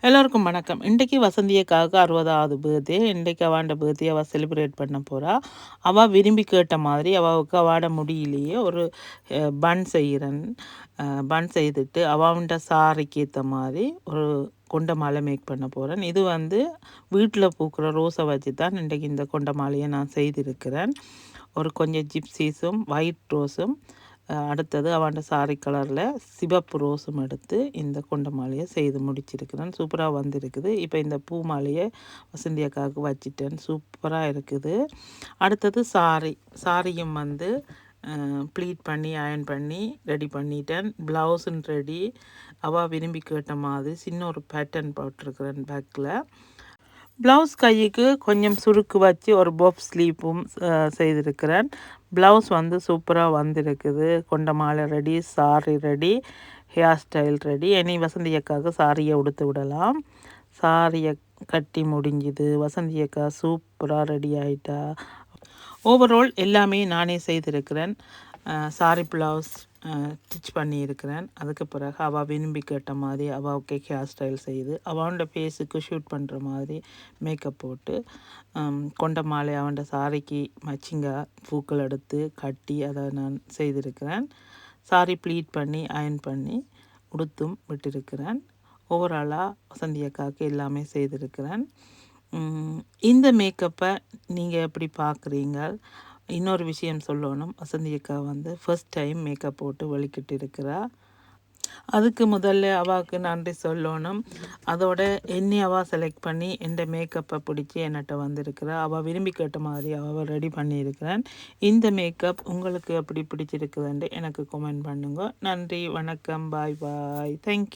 எல்லோருக்கும் வணக்கம். இன்றைக்கு வசந்தியக்காவுக்கு 60வது பர்த்டே. இன்றைக்கு அவாண்ட பர்த்டே அவள் செலிப்ரேட் பண்ண போகிறா. அவள் விரும்பி கேட்ட மாதிரி அவளுக்கு அவாட முடியிலேயே ஒரு பன் செய்கிறேன். பன் செய்துட்டு அவன்ட சாரிக்கு ஏற்ற மாதிரி ஒரு கொண்ட மாலை மேக் பண்ண போகிறேன். இது வீட்டில் பூக்கிற ரோஸை வச்சு தான் இன்றைக்கு இந்த கொண்ட மாலையை நான் செய்திருக்கிறேன். ஒரு கொஞ்சம் ஜிப்சீஸும் ஒயிட் ரோஸும் அடுத்தது அவன்ட சாரி கலரில் சிவப்பு ரோஸும் எடுத்து இந்த கொண்ட மாலையை செய்து முடிச்சிருக்கிறேன். சூப்பராக வந்திருக்குது. இப்போ இந்த பூ மாலையை வசந்தி அக்காவுக்கு வச்சிட்டேன். சூப்பராக இருக்குது. அடுத்தது சாரியும் ப்ளீட் பண்ணி அயர்ன் பண்ணி ரெடி பண்ணிட்டேன். ப்ளவுஸும் ரெடி. அவள் விரும்பி கேட்ட மாதிரி சின்ன ஒரு பேட்டர்ன் போட்டிருக்கிறேன் பேக்கில். ப்ளவுஸ் கைக்கு கொஞ்சம் சுருக்கு வச்சு ஒரு பஃப் ஸ்லீப்பும் செய்திருக்கிறேன். ப்ளவுஸ் சூப்பராக வந்திருக்குது. கொண்ட மாலை ready, sorry ready, hair style ready. இனி வசந்தி அக்காவுக்கு சாரியை உடுத்து விடலாம். சாரியை கட்டி முடிஞ்சுது. வசந்தி அக்கா சூப்பராக ரெடி ஆகிட்டா. ஓவரால் எல்லாமே நானே செய்திருக்கிறேன். சாரி ப்ளவுஸ் ஸ்டிச் பண்ணியிருக்கிறேன். அதுக்கு பிறகு அவள் விரும்பி கேட்ட மாதிரி அவளுக்கு ஹேர் ஸ்டைல் செய்து அவனோட ஃபேஸுக்கு ஷூட் பண்ணுற மாதிரி மேக்கப் போட்டு கொண்ட மாலை அவனோட சாரிக்கு மச்சிங்காக பூக்கள் எடுத்து கட்டி அதை நான் செய்திருக்கிறேன். சாரி ப்ளீட் பண்ணி அயர்ன் பண்ணி உடுத்தும் விட்டிருக்கிறேன். ஓவராலாக வசந்தி அக்காவுக்கு எல்லாமே செய்திருக்கிறேன். இந்த மேக்கப்பை நீங்கள் எப்படி பார்க்குறீங்க? இன்னொரு விஷயம் சொல்லணும். வசந்தி அக்கா ஃபர்ஸ்ட் டைம் மேக்கப் போட்டு வெளிக்கிட்டு இருக்கிறா. அதுக்கு முதல்ல அவாவுக்கு நன்றி சொல்லணும். அதோட என்னை அவள் செலக்ட் பண்ணி எந்த மேக்கப்பை பிடிச்சி என்னட்ட வந்திருக்கிறா. அவள் விரும்பி கேட்ட மாதிரி அவள் ரெடி பண்ணியிருக்கிறேன். இந்த மேக்கப் உங்களுக்கு எப்படி பிடிச்சிருக்குதுன்ட்டு எனக்கு கமெண்ட் பண்ணுங்க. நன்றி, வணக்கம், பாய் பாய், தேங்க்யூ.